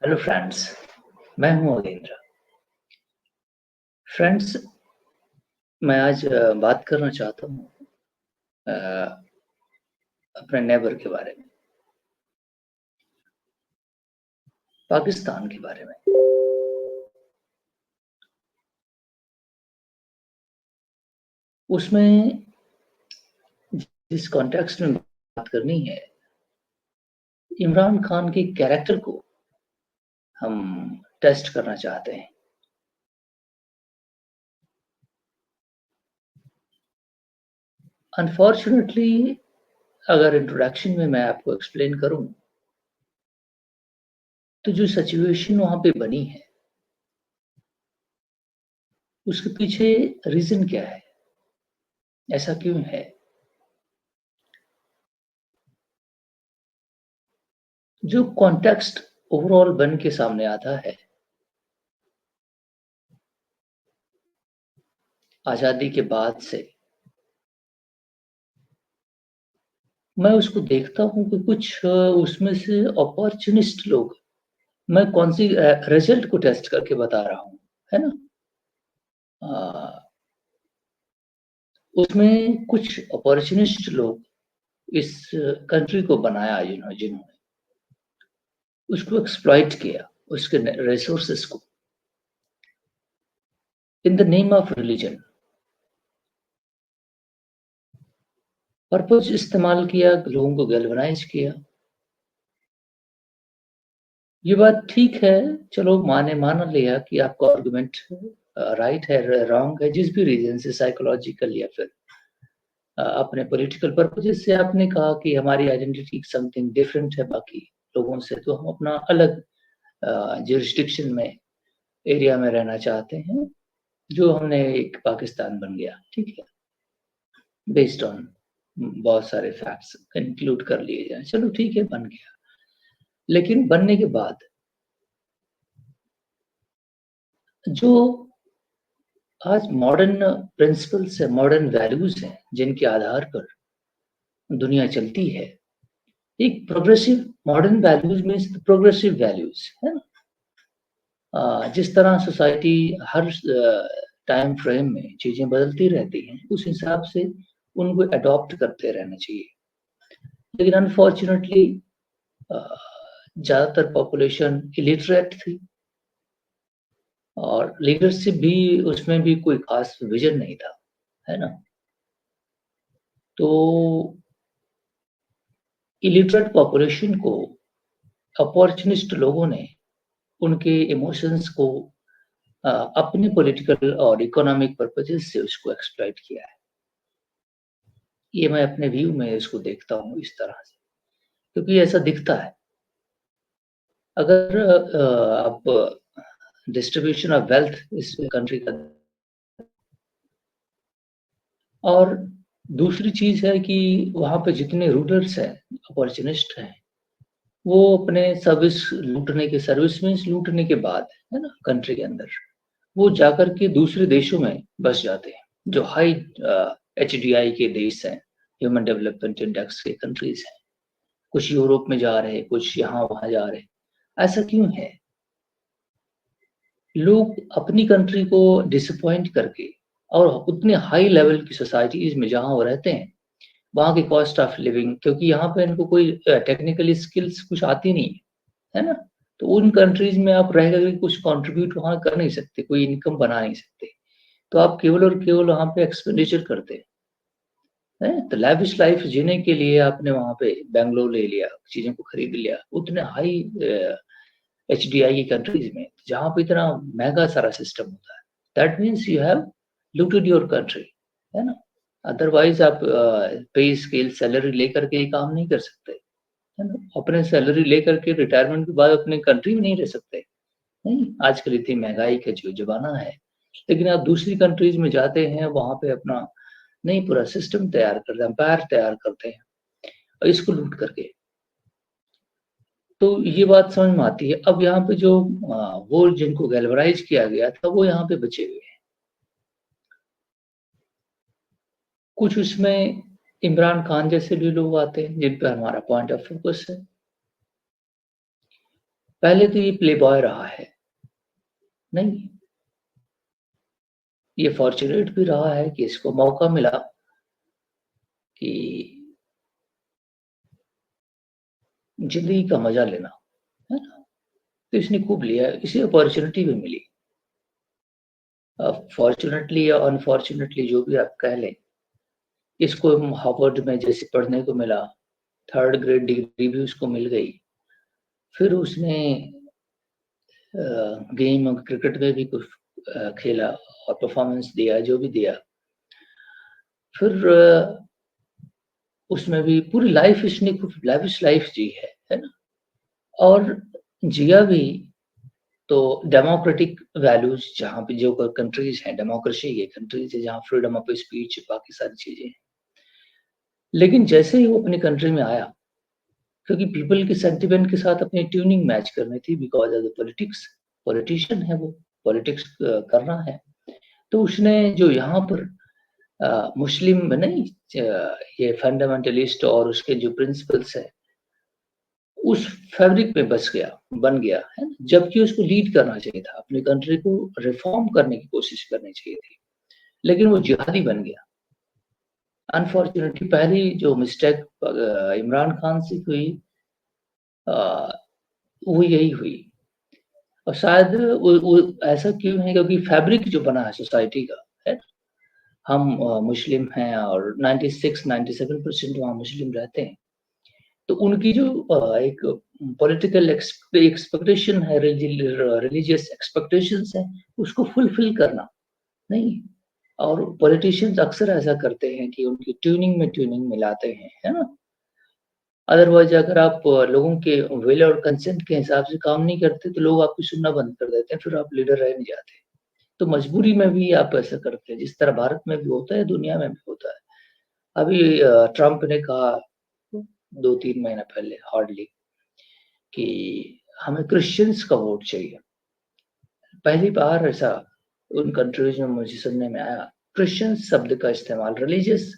Hello friends, मैं हूँ अगेंद्र। Friends, मैं आज बात करना चाहता हूँ अ, अपने नेबर के बारे में, पाकिस्तान के बारे में। उसमें जिस कॉन्टेक्स्ट में बात करनी है, इमरान खान के कैरेक्टर को हम टेस्ट करना चाहते हैं। अनफॉर्चुनेटली, अगर इंट्रोडक्शन में मैं आपको एक्सप्लेन करूँ, तो जो सिचुएशन वहाँ पे बनी है, उसके पीछे रीज़न क्या है? ऐसा क्यों है? जो कॉन्टेक्स्ट ओवरऑल बन के सामने आता है, आज़ादी के बाद से मैं उसको देखता हूँ कि कुछ उसमें से अपॉर्चुनिस्ट लोग, मैं कौन-सी रिज़ल्ट को टेस्ट करके बता रहा हूँ, है ना? अ, उसमें कुछ अपॉर्चुनिस्ट लोग इस कंट्री को बनाया जिन्होंने उसको एक्सप्लॉइट किया, उसके न रिसोर्सेज़ को in the name of religion. Purpose इस्तेमाल किया, लोगों को गैल्वेनाइज़ किया। ये बात ठीक है, चलो मान लिया कि आपका आर्गुमेंट राइट है, रॉन्ग है, जिस भी रीज़न से साइकोलॉजिकल या फिर अपने पॉलिटिकल पर्पसेस से आपने कहा कि हमारी आइडेंटिटी समथिंग डिफरेंट है बाकी लोगों से, तो हम अपना अलग ज्यूरिसडिक्शन में, एरिया में रहना चाहते हैं, जो हमने एक पाकिस्तान बन गया, ठीक है? बेस्ड ऑन बहुत सारे फैक्ट्स इंक्लूड कर लिए जाएँ, चलो ठीक है, बन गया। लेकिन बनने के बाद जो आज मॉडर्न प्रिंसिपल्स है, मॉडर्न वैल्यूज़ हैं, जिनके आधार पर दुनिया चलती है, एक progressive modern values means progressive values, है ना? जिस तरह सोसाइटी हर टाइम फ्रेम में चीज़ें बदलती रहती हैं, उस हिसाब से उनको अडॉप्ट करते रहना चाहिए। लेकिन अनफॉर्च्युनेटली अ, ज़्यादातर पॉपुलेशन इलिटरेट थी और लीडरशिप भी उसमें भी कोई ख़ास विज़न नहीं था, है ना? तो इलिटरेट पॉपुलेशन को अपॉर्चुनिस्ट लोगों ने उनके इमोशंस को अपने पॉलिटिकल और इकोनॉमिक पर्पसेस से उसको एक्सप्लॉइट किया है। ये मैं अपने व्यू में इसको देखता हूँ इस तरह से, क्योंकि ऐसा दिखता है। अगर आप डिस्ट्रीब्यूशन ऑफ वेल्थ इस कंट्री का, और दूसरी चीज़ है कि वहाँ पे जितने रूलर्स हैं, अपॉर्चुनिस्ट हैं, वो अपने सर्विस मीन्स लूटने के बाद, है ना, कंट्री के अंदर, वो जाकर के दूसरे देशों में बस जाते हैं, जो हाई एचडीआई के देश हैं, ह्यूमन डेवलपमेंट इंडेक्स के कंट्रीज़ हैं। कुछ यूरोप में जा रहे हैं, कुछ यहाँ-वहाँ जा रहे हैं। ऐसा क्यों है? लोग अपनी कंट्री को डिसअपॉइंट करके और उतने हाई लेवल की सोसाइटीज़ में जहाँ वो रहते हैं, वहाँ की कॉस्ट ऑफ लिविंग, क्योंकि यहाँ पे इनको कोई टेक्निकल स्किल्स कुछ आती नहीं है ना? तो उन कंट्रीज़ में आप रह कर के कुछ कंट्रीब्यूट वहाँ कर नहीं सकते, कोई इनकम बना नहीं सकते। तो आप केवल और केवल वहाँ पे एक्सपेंडिचर करते हैं। तो लैविश लाइफ जीने के लिए आपने वहाँ पे बैंगलोर ले लिया, चीज़ों को खरीद लिया, उतने हाई एचडीआई की कंट्रीज़ में, जहाँ पे इतना महँगा सारा सिस्टम होता है। That means you have looted your country, है ना? अदरवाइज़ आप पे स्केल सैलरी लेकर के ये काम नहीं कर सकते, है ना? अपने सैलरी लेकर के रिटायरमेंट के बाद अपने कंट्री में नहीं रह सकते, नहीं? आजकल इतनी महँगाई का जो ज़माना है। लेकिन आप दूसरी कंट्रीज़ में जाते हैं, वहाँ पे अपना नहीं, पूरा सिस्टम तैयार करते हैं, एम्पायर तैयार करते हैं और इसको लूट करके। तो ये बात समझ में आती है। अब यहाँ पे जो वो जिनको गैल्वनाइज़ किया गया था, वो यहाँ पे बचे हुए हैं। कुछ उसमें इमरान खान जैसे भी लोग आते हैं, जिन पे हमारा पॉइंट ऑफ फ़ोकस है। पहले तो ये प्लेबॉय रहा है, नहीं, ये फॉर्च्यूनेट भी रहा है कि इसको मौका मिला कि ज़िंदगी का मज़ा लेना, है ना? तो इसने खूब लिया, इसे अपॉर्च्युनिटी भी मिली। फॉर्च्यूनेटली या अनफॉर्च्यूनेटली जो भी आप कह लें, इसको हार्वर्ड में जैसे पढ़ने को मिला, 3rd ग्रेड डिग्री भी उसको मिल गई। फिर उसने गेम क्रिकेट में भी कुछ खेला और परफॉर्मेंस दिया, जो भी दिया। फिर उसमें भी पूरी लाइफ इसने खूब लैविश लाइफ जी है ना? और जिया भी तो डेमोक्रेटिक वैल्यूज़ जहाँ पे जो कंट्रीज़ हैं, डेमोक्रेसी की कंट्रीज़ है जहाँ फ्रीडम ऑफ स्पीच बाकी सारी चीज़ें हैं। लेकिन जैसे ही वो अपनी कंट्री में आया, क्योंकि पीपल के सेंटिमेंट के साथ अपनी ट्यूनिंग मैच करनी थी because of the politics, politician है वो, पॉलिटिक्स करना है। तो उसने जो यहाँ पर मुस्लिम नहीं ये फंडामेंटलिस्ट और उसके जो प्रिंसिपल्स हैं, उस फैब्रिक में बस गया, बन गया, है ना? जबकि उसको लीड करना चाहिए था, अपनी कंट्री को रिफॉर्म करने की कोशिश करनी चाहिए थी, लेकिन वो जिहादी बन गया। अनफॉर्च्यूनेटली पहली जो मिस्टेक इमरान खान से हुई अ, वो यही हुई और शायद वो ऐसा क्यों है क्योंकि फैब्रिक जो बना है सोसाइटी का, है? हम मुस्लिम हैं और 96-97% वहाँ मुस्लिम रहते हैं। तो उनकी जो एक पॉलिटिकल एक्सपेक्टेशन है, रिलीजियस एक्सपेक्टेशंस हैं, उसको फुलफिल करना, नहीं। और पॉलिटिशियंस अक्सर ऐसा करते हैं कि उनकी ट्यूनिंग में ट्यूनिंग मिलाते हैं, है ना? अदरवाइज़ अगर आप लोगों के विल और कंसेंट के हिसाब से काम नहीं करते, तो लोग आपकी सुनना बंद कर देते हैं, फिर आप लीडर रह नहीं जाते। तो मजबूरी में भी आप ऐसा करते हैं, जिस तरह भारत में भी होता है, दुनिया में भी होता है। अभी ट्रम्प ने कहा 2-3 महीना पहले हार्डली कि हमें क्रिश्चियंस का वोट चाहिए। पहली बार ऐसा उन कंट्रीज़ में मुझे सुनने में आया, क्रिश्चियन शब्द का इस्तेमाल रिलीजियस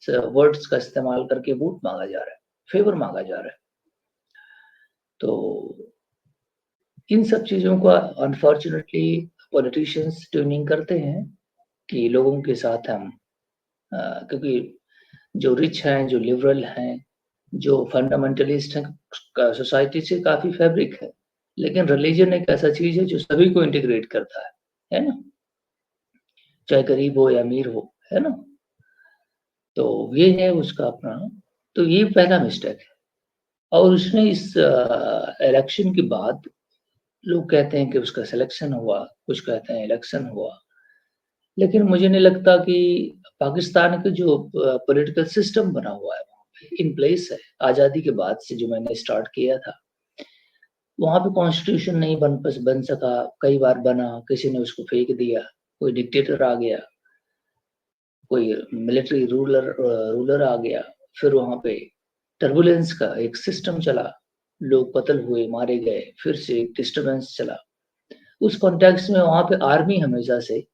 वर्ड्स का इस्तेमाल करके वोट माँगा जा रहा है, फ़ेवर माँगा जा रहा है। तो इन सब चीज़ों का अनफॉर्च्यूनेटली पॉलिटिशियंस ट्यूनिंग करते हैं कि लोगों के साथ हम क्योंकि जो रिच हैं, जो लिबरल हैं, जो फंडामेंटलिस्ट हैं, सोसाइटी से काफ़ी फैब्रिक है। लेकिन रिलीजन एक ऐसा चीज़ है जो सभी को इंटीग्रेट करता है ना? चाहे गरीब हो या अमीर हो, है ना? तो ये है उसका अपना तो ये पहला मिस्टेक है और उसने इस इलेक्शन के बाद लोग कहते हैं कि उसका सिलेक्शन हुआ, कुछ कहते हैं इलेक्शन हुआ। लेकिन मुझे नहीं लगता कि पाकिस्तान का जो पॉलिटिकल सिस्टम बना हुआ है वहाँ पे इन प्लेस है, आज़ादी के बाद से जो मैंने स्टार्ट किया था। वहाँ पे कॉन्स्टिट्यूशन नहीं बन सका, कई बार बना, किसी ने उसको फेंक दिया, कोई डिक्टेटर आ गया, कोई मिलिट्री रूलर आ गया, फिर वहाँ पे टर्बुलेंस का एक सिस्टम चला, लोग कत्ल हुए, मारे गए, फिर से एक डिस्टर्बेंस चला। उस कॉन्टेक्स्ट में वहाँ पे आर्मी हमेशा से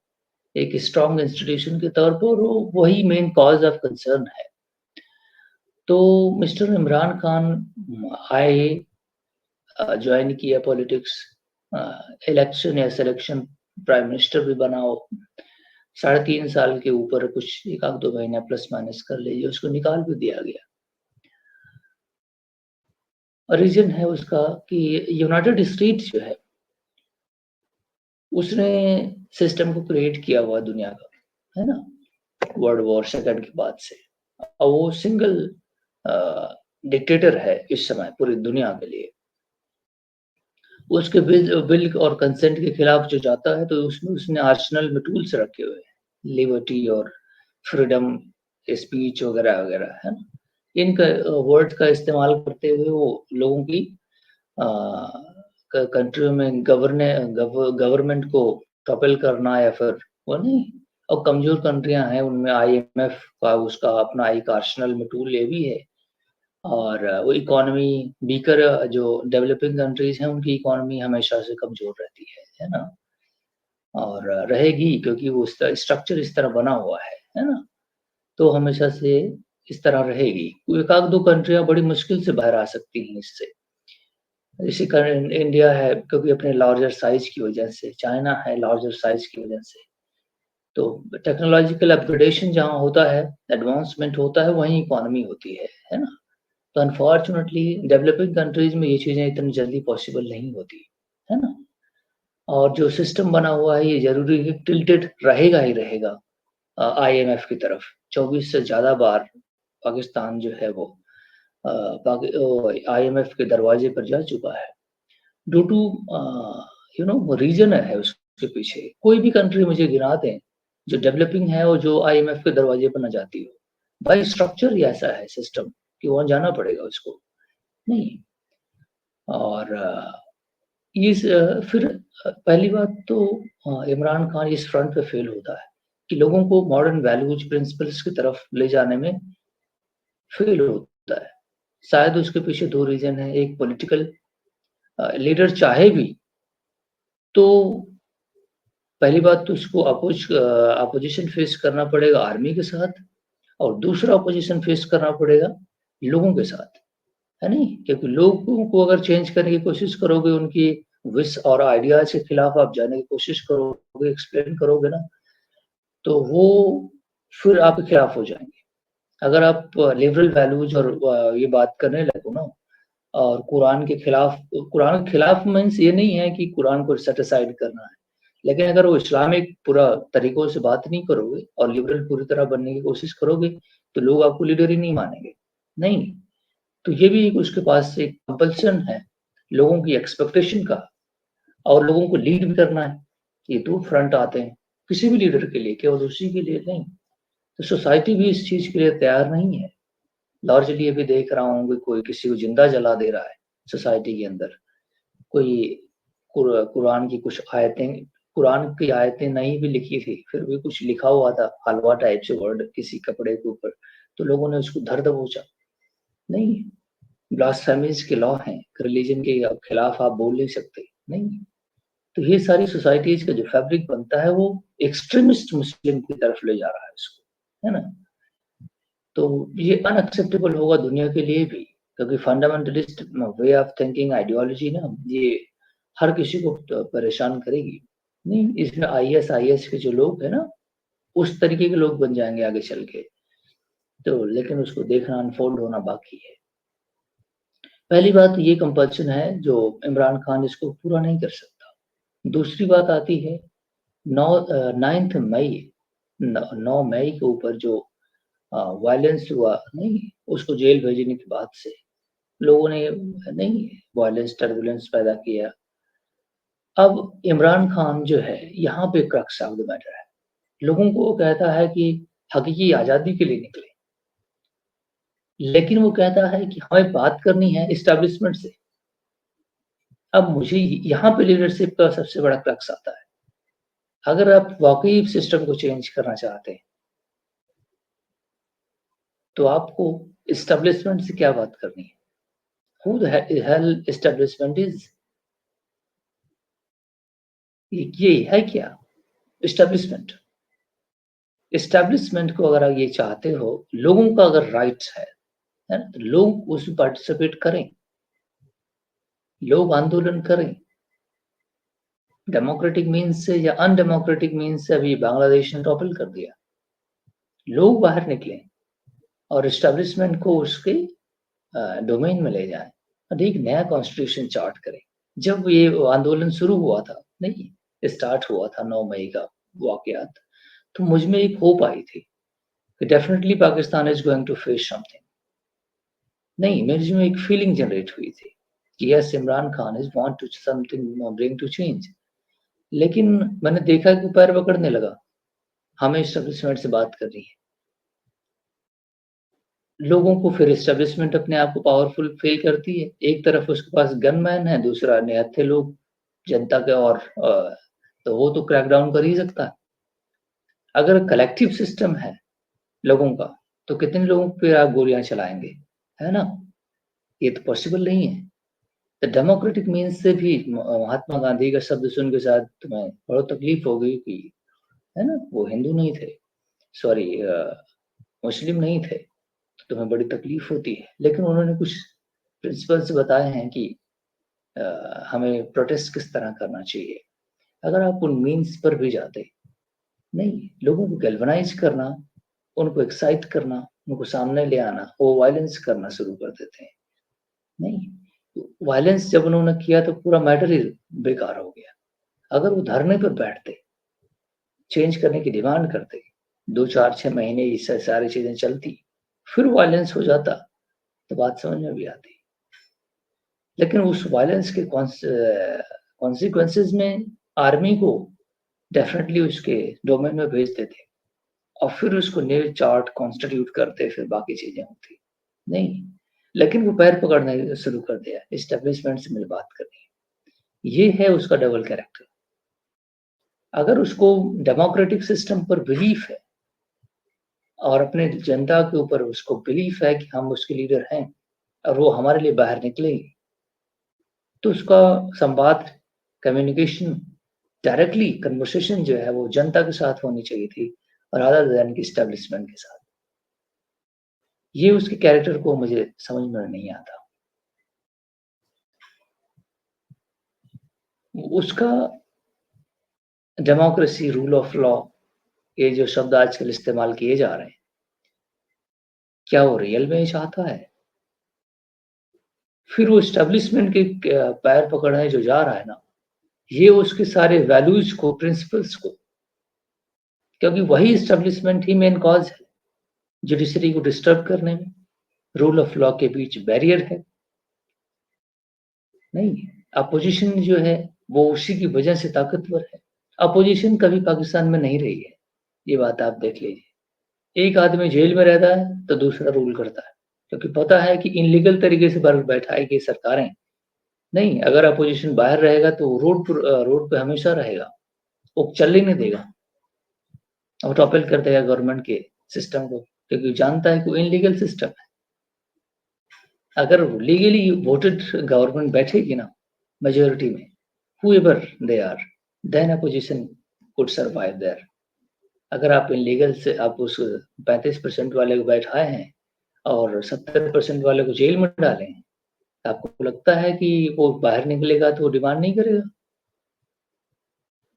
एक स्ट्रॉन्ग इंस्टीट्यूशन के तौर पर वो वही मेन कॉज़ ऑफ कंसर्न है। तो मिस्टर इमरान खान आए जॉइन किया पॉलिटिक्स इलेक्शन या सिलेक्शन प्राइम मिनिस्टर भी बना हो 3.5 साल के ऊपर कुछ 1 आध 2 महीना प्लस माइनस कर लीजिए उसको निकाल भी दिया गया। रीज़न है उसका कि यूनाइटेड स्टेट्स जो है उसने सिस्टम को क्रिएट किया हुआ दुनिया का, है ना? वर्ल्ड वॉर सेकंड के बाद से और वो सिंगल डिक्टेटर है इस समय पूरी दुनिया के लिए। उसके विल और कंसेंट के खिलाफ जो जाता है तो उसमें उसने आर्सेनल में टूल्स रखे हुए हैं, लिबर्टी और फ्रीडम, स्पीच वगैरह-वगैरह, है ना? इनका वर्ड का इस्तेमाल करते हुए वो लोगों की अ, क कंट्री में गवर्नमेंट को टॉपल करना या फिर वो नहीं और कमज़ोर कंट्रियाँ हैं उनमें आईएमएफ का उसका अपना एक आर्सेनल में टूल ये भी है। और वो इकोनॉमी वीकर जो डेवलपिंग कंट्रीज़ हैं, उनकी इकोनॉमी हमेशा से कमज़ोर रहती है ना? और रहेगी क्योंकि वो उसका स्ट्रक्चर इस तरह बना हुआ है ना? तो हमेशा से इस तरह रहेगी। 1 आध 2 कंट्रियाँ बड़ी मुश्किल से बाहर आ सकती हैं इससे। इसी कारण इंडिया है क्योंकि अपने लार्जर साइज़ की वजह से, चाइना है लार्जर साइज़ की वजह से। तो टेक्नोलॉजिकल अपग्रेडेशन जहाँ होता है, एडवांसमेंट होता है, वहीं इकोनॉमी होती है ना? तो अनफॉर्चुनेटली डेवलपिंग कंट्रीज़ में ये चीज़ें इतनी जल्दी पॉसिबल नहीं होती, है ना? और जो सिस्टम बना हुआ है, ये ज़रूरी है टिल्टेड रहेगा ही रहेगा आईएमएफ की तरफ। 24 से ज़्यादा बार पाकिस्तान जो है वो आईएमएफ के दरवाजे पर जा चुका है। ड्यू टू रीज़न है उसके पीछे। कोई भी कंट्री मुझे गिना दें, जो डेवलपिंग है और जो आईएमएफ के दरवाजे पर ना जाती हो। भाई स्ट्रक्चर ही ऐसा है सिस्टम कि वहाँ जाना पड़ेगा उसको। नहीं और फिर पहली बात तो इमरान खान इस फ्रंट पे फेल होता है कि लोगों को मॉडर्न वैल्यूज प्रिंसिपल्स की तरफ ले जाने में फेल होता है। शायद उसके पीछे 2 रीज़न है, एक पॉलिटिकल लीडर चाहे भी तो पहली बात तो उसको अपोज़िशन फेस करना पड़ेगा आर्मी के साथ और दूसरा अपोज़िशन फेस करना पड़ेगा लोगों के साथ, है नहीं? क्योंकि लोगों को अगर चेंज करने की कोशिश करोगे, उनकी विश और आइडियाज़ के खिलाफ आप जाने की कोशिश करोगे, एक्सप्लेन करोगे ना, तो वो फिर आपके खिलाफ हो जाएँगे। अगर आप लिबरल वैल्यूज़ और ये बात करने लगो ना और कुरान के खिलाफ मीन्स ये नहीं है कि कुरान को सेट असाइड करना है। लेकिन अगर वो इस्लामिक पूरा तरीकों से बात नहीं करोगे और लिबरल पूरी तरह बनने की कोशिश करोगे, तो लोग आपको लीडर ही नहीं मानेंगे। नहीं, तो ये भी एक उसके पास एक कंपल्शन है, लोगों की एक्सपेक्टेशन का और लोगों को लीड भी करना है। ये 2 फ्रंट आते हैं, किसी भी लीडर के लिए, केवल उसी के लिए नहीं। तो सोसाइटी भी इस चीज़ के लिए तैयार नहीं है। लार्जली अभी देख रहा हूँ कि कोई किसी को जिंदा जला दे रहा है सोसाइटी के अंदर। कोई कुरान की कुछ आयतें कुरान की आयतें नहीं भी लिखी थी, फिर भी कुछ लिखा हुआ था हलवा टाइप से वर्ड किसी कपड़े के ऊपर, तो लोगों ने उसको धर दबोचा। नहीं, ब्लास्फेमीज़ के लॉ हैं, रिलीजन के खिलाफ आप बोल नहीं सकते। नहीं, तो ये सारी सोसाइटीज़ का जो फैब्रिक बनता है वो एक्सट्रीमिस्ट मुस्लिम की तरफ ले जा रहा है उसको, है ना? तो ये अनएक्सेप्टेबल होगा दुनिया के लिए भी, क्योंकि fundamentalist way of thinking ideology ना ये हर किसी को परेशान करेगी। नहीं, इसमें आईएस के जो लोग हैं ना, उस तरीके के लोग बन जाएँगे आगे चल के। तो लेकिन उसको देखना अनफोल्ड होना बाकी है। पहली बात ये कंपल्शन है जो इमरान खान इसको पूरा नहीं कर सकता। दूसरी बात आती है 9th मई 9 मई के ऊपर जो वायलेंस हुआ नहीं, उसको जेल भेजने के बाद से लोगों ने नहीं वायलेंस टर्बुलेंस पैदा किया। अब इमरान खान जो है यहाँ पे क्रक्स ऑफ द मैटर है। लोगों को वो कहता है कि हकीकी आज़ादी के लिए निकले, लेकिन वो कहता है कि हमें बात करनी है एस्टेब्लिशमेंट से। अब मुझे यहाँ पे लीडरशिप का सबसे बड़ा क्रक्स आता है। अगर आप वाक़ई सिस्टम को चेंज करना चाहते हैं, तो आपको एस्टेब्लिशमेंट से क्या बात करनी है? Who the hell establishment is? ये है क्या एस्टेब्लिशमेंट? एस्टेब्लिशमेंट को अगर आप ये चाहते हो, लोगों का अगर राइट्स है ना? तो लोग उसमें पार्टिसिपेट करें, लोग आंदोलन करें। डेमोक्रेटिक मीन्स से या अनडेमोक्रेटिक मीन्स से अभी बांग्लादेश ने टॉपल कर दिया। लोग बाहर निकलें और एस्टेब्लिशमेंट को उसके डोमेन में ले जाएँ और एक नया कॉन्स्टिट्यूशन चार्ट करें। जब ये आंदोलन शुरू हुआ था, नहीं, स्टार्ट हुआ था 9 मई का वाक़यात, तो मुझ में एक होप आई थी कि definitely Pakistan is going to face something. नहीं, मेरे में एक फीलिंग जनरेट हुई थी कि yes Imran Khan is want to something bring to change. लेकिन मैंने देखा कि वो पैर पकड़ने लगा, हमें एस्टेब्लिशमेंट से बात करनी है। लोगों को फिर एस्टेब्लिशमेंट अपने आप को पावरफुल फ़ील करती है। एक तरफ उसके पास गनमैन है, दूसरा निहत्थे लोग जनता के और तो वो तो क्रैकडाउन कर ही सकता है। अगर कलेक्टिव सिस्टम है लोगों का, तो कितने लोगों पे आप गोलियाँ चलाएँगे, है ना? ये तो पॉसिबल नहीं है। तो डेमोक्रेटिक मीन्स से भी महात्मा गांधी का शब्द सुन के शायद तुम्हें बहुत तकलीफ हो गई कि है ना? वो हिंदू नहीं थे, सॉरी मुस्लिम नहीं थे, तो तुम्हें बड़ी तकलीफ होती है। लेकिन उन्होंने कुछ प्रिंसिपल्स बताए हैं कि हमें प्रोटेस्ट किस तरह करना चाहिए। अगर आप उन मीन्स पर भी जाते, नहीं, लोगों को गैल्वेनाइज़ करना, उनको एक्साइट करना, उनको सामने ले आना, वो वायलेंस करना शुरू कर देते हैं। नहीं, वायलेंस जब उन्होंने किया तो पूरा मैटर ही बेकार हो गया। अगर वो धरने पर बैठते, चेंज करने की डिमांड करते, 2, 4, 6 महीने ये सारी चीज़ें चलती, फिर वायलेंस हो जाता, तो बात समझ में भी आती। लेकिन उस वायलेंस के कॉन्सिक्वेंसेज़ में आर्मी को डेफ़िनेटली उसके डोमेन में भेज देते और फिर उसको नेल चार्ट कॉन्स्टिट्यूट करते, फिर बाकी चीज़ें होती। नहीं, लेकिन वो पैर पकड़ना शुरू कर दिया, एस्टेब्लिशमेंट से मिल बात करनी। ये है उसका डबल कैरेक्टर। अगर उसको डेमोक्रेटिक सिस्टम पर बिलीफ है और अपने जनता के ऊपर उसको बिलीफ है कि हम उसके लीडर हैं और वो हमारे लिए बाहर निकलेंगे, तो उसका संवाद, कम्युनिकेशन, डायरेक्टली कन्वर्सेशन जो है वो जनता के साथ होनी चाहिए थी और रादर देन कि एस्टेब्लिशमेंट के साथ। ये उसके कैरेक्टर को मुझे समझ में नहीं आता। उसका डेमोक्रेसी, रूल ऑफ लॉ, ये जो शब्द आजकल इस्तेमाल किए जा रहे हैं, क्या वो रियल में चाहता है? फिर वो एस्टेब्लिशमेंट के पैर पकड़ने जो जा रहा है ना, ये उसके सारे वैल्यूज़ को, प्रिंसिपल्स को, क्योंकि वही एस्टेब्लिशमेंट ही मेन कॉज़ है, जुडिशरी को डिस्टर्ब करने में, रूल ऑफ लॉ के बीच बैरियर है। नहीं, अपोज़िशन जो है, वो उसी की वजह से ताकतवर है। अपोज़िशन कभी पाकिस्तान में नहीं रही है, ये बात आप देख लीजिए। एक आदमी जेल में रहता है, तो दूसरा रूल करता है, क्योंकि पता है कि इल्लीगल तरीके से बैठाएगी सरकारें। नहीं, अगर अपोज़िशन बाहर रहेगा तो रोड पे हमेशा रहेगा, वो चलने नहीं देगा और टॉपल कर देगा गवर्नमेंट के सिस्टम को, क्योंकि जानता है कि वो इल्लीगल सिस्टम है। अगर लीगली वोटेड गवर्नमेंट बैठेगी ना मेजॉरिटी में, whoever they are, then opposition could survive there. अगर आप इल्लीगल से आप उस 35% वाले को बैठाए हैं और 70% वाले को जेल में डाले हैं, आपको लगता है कि वो बाहर निकलेगा तो वो डिमांड नहीं करेगा?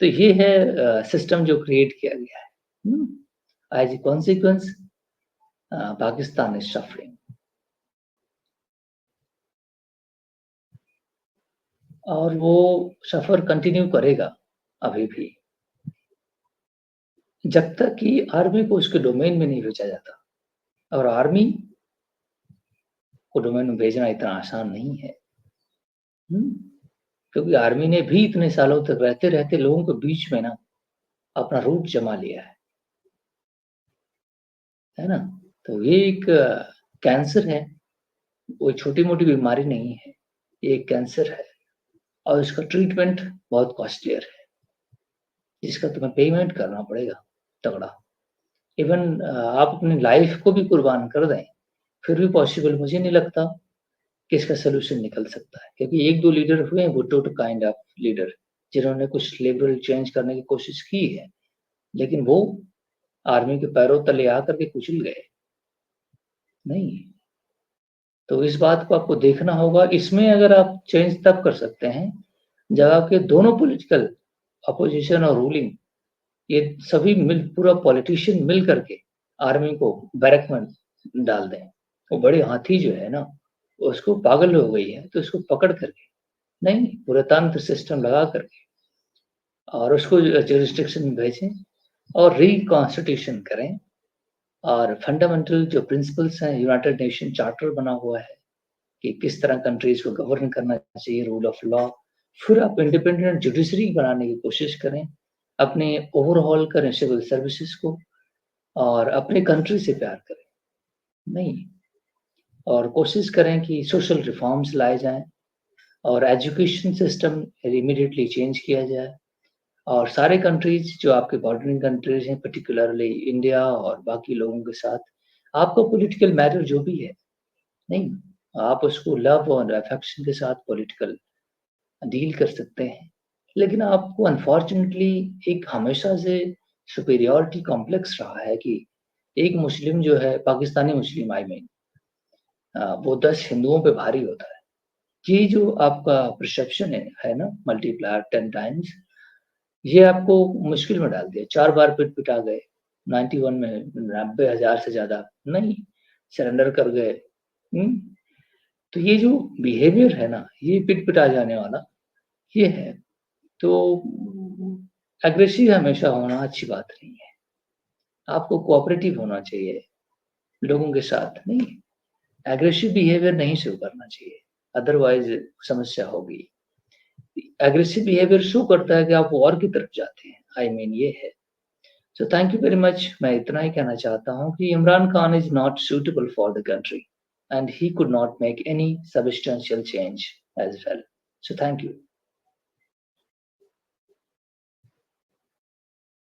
तो ये है सिस्टम जो क्रिएट किया गया है। As a consequence Pakistan is suffering. और वो सफ़र कंटिन्यू करेगा अभी भी, जब तक कि आर्मी को उसके डोमेन में नहीं भेजा जाता, और आर्मी को डोमेन में भेजना इतना आसान नहीं है। क्योंकि आर्मी ने भी इतने सालों तक रहते-रहते लोगों के बीच में ना अपना रूट जमा लिया है ना? तो ये एक कैंसर है, कोई छोटी-मोटी बीमारी नहीं है, ये एक कैंसर है और इसका ट्रीटमेंट बहुत कॉस्टलियर है, जिसका तुम्हें पेमेंट करना पड़ेगा तगड़ा। इवन आप अपनी लाइफ़ को भी कुर्बान कर दें, फिर भी पॉसिबल मुझे नहीं लगता कि इसका सॉल्यूशन निकल सकता है, क्योंकि 1-2 लीडर हुए हैं भुट्टो काइंड ऑफ लीडर, जिन्होंने कुछ लिबरल चेंज करने की कोशिश की है, लेकिन वो आर्मी के पैरों तले आकर के कुचल गए। नहीं, तो इस बात को आपको देखना होगा। इसमें अगर आप चेंज तब कर सकते हैं, जब आपके दोनों पॉलिटिकल अपोज़िशन और रूलिंग, ये सभी पूरा पॉलिटिशियन मिल करके आर्मी को बैरक में डाल दें। वो बड़े हाथी जो है ना, उसको पागल हो गई है, तो उसको पकड़ करके, नहीं, पूरा तंत्र सिस्टम लगा करके और उसको जुरिस्डिक्शन में भेजें और रिकॉन्स्टिट्यूशन करें। और फंडामेंटल जो प्रिंसिपल्स हैं, यूनाइटेड नेशन चार्टर बना हुआ है कि किस तरह कंट्रीज़ को गवर्न करना चाहिए, रूल ऑफ लॉ। फिर आप इंडिपेंडेंट जुडिशरी बनाने की कोशिश करें, अपने ओवरहॉल करें सिविल सर्विसेज़ को और अपनी कंट्री से प्यार करें। नहीं, और कोशिश करें कि सोशल रिफॉर्म्स लाए जाएँ और एजुकेशन सिस्टम इमीडिएटली चेंज किया जाए। और सारे कंट्रीज़ जो आपके बॉर्डरिंग कंट्रीज़ हैं, पार्टिकुलरली इंडिया और बाकी लोगों के साथ, आपका पॉलिटिकल मैटर जो भी है, नहीं, आप उसको लव और अफेक्शन के साथ पॉलिटिकल डील कर सकते हैं। लेकिन आपको अनफॉर्च्यूनेटली एक हमेशा से सुपीरियॉरिटी कॉम्प्लेक्स रहा है कि एक मुस्लिम जो है, पाकिस्तानी मुस्लिम आई मीन वो 10 हिंदुओं पे भारी होता है। ये जो आपका परसेप्शन है ना, मल्टीप्लायर 10 टाइम्स, ये आपको मुश्किल में डाल दिया। 4 बार पिट-पिटा गए, 91 में 90,000 से ज़्यादा नहीं, सरेंडर कर गए। तो ये जो बिहेवियर है ना, ये पिट-पिटा जाने वाला, ये है। तो एग्रेसिव हमेशा होना अच्छी बात नहीं है। आपको कोऑपरेटिव होना चाहिए लोगों के साथ, नहीं एग्रेसिव बिहेवियर नहीं शो करना चाहिए, अदरवाइज़ समस्या होगी। एग्रेसिव बिहेवियर शो करता है कि आप वॉर की तरफ जाते हैं, आई मीन ये है। So thank you very much. मैं इतना ही कहना चाहता हूँ कि Imran Khan is not suitable for the country and he could not make any substantial change as well. So thank you.